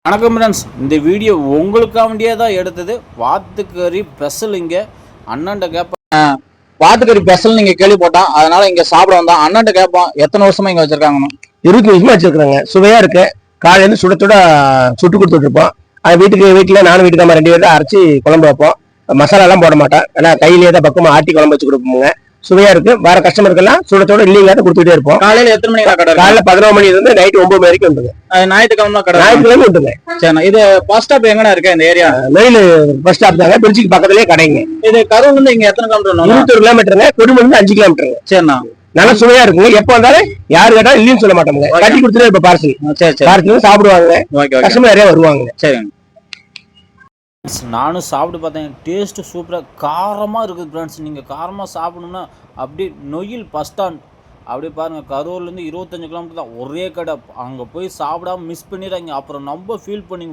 வணக்கம் ஃப்ரெண்ட்ஸ், இந்த வீடியோ உங்களுக்காக வேண்டியே தான் எடுத்தது. வாத்துக்கறி ஸ்பெஷல். இங்கே அண்ணன்ட்ட கேட்பேன், வாத்துக்கறி ஸ்பெஷல் நீங்கள் கேள்விப்பட்டோம், அதனால இங்கே சாப்பிட வந்தோம். அண்ணன்ட்ட கேட்போம், எத்தனை வருஷமா இங்கே வச்சிருக்காங்கன்னு. 20 வருஷமா வச்சிருக்காங்க. சுவையா இருக்கு. காலையில சுட சுட்டு கொடுத்துட்டு இருப்போம். அது வீட்டில் நானும் வீட்டுக்காம 2 பேரும் அரைச்சி குழம்பு வைப்போம். மசாலா எல்லாம் போட மாட்டோம், ஏன்னா கையிலேயே தான் பக்கமா ஆட்டி குழம்பு வச்சு கொடுப்போங்க. சுவையா இருக்கு. வேற கஸ்டமருக்கெல்லாம் சுடத்தோட இல்லைங்க கொடுத்துட்டே இருப்போம். காலையில எத்தனை மணி கடை? காலையில 11 மணில இருந்து நைட் 9 மணி வரைக்கும் உண்டுங்க. ஞாயிற்றுக்கிழமை கடை? ஞாயிற்றுக்கிழமை உண்டுங்க. சரி, இது பஸ் ஸ்டாப் எங்கண்ணா இருக்கு? இந்த ஏரியா மெயில் பஸ் ஸ்டாப் தாங்க. திருச்சிக்கு பக்கத்துலயே கடைங்க. இது கரூர்ல இருந்து இங்க எத்தனை கிலோமீட்டர்? 21 கிலோமீட்டருங்க. கொடுமணி 5 கிலோமீட்டருங்க. சரிண்ணா, நல்லா சுவையா இருக்குங்க. எப்ப வந்தாலும் யாரு கேட்டாலும் இல்லைன்னு சொல்ல மாட்டோங்க. கட்டி கொடுத்துட்டு இப்ப பார்சல். சரி சரி, பார்சல் சாப்பிடுவாங்க. கஸ்டமர் நிறைய வருவாங்க. சரிங்க. நானும் சாப்பிட்டு பார்த்தேன், டேஸ்ட்டு சூப்பராக காரமாக இருக்குது ஃப்ரெண்ட்ஸ். நீங்கள் காரமாக சாப்பிடணுன்னா அப்படி நொயில் பஸ் ஸ்டாண்ட் அப்படியே பாருங்கள். கரூர்லேருந்து 25 கிலோமீட்டர் தான் ஒரே கடை. அங்கே போய் சாப்பிடாம மிஸ் பண்ணிடுறாங்க. அப்புறம் ரொம்ப ஃபீல் பண்ணி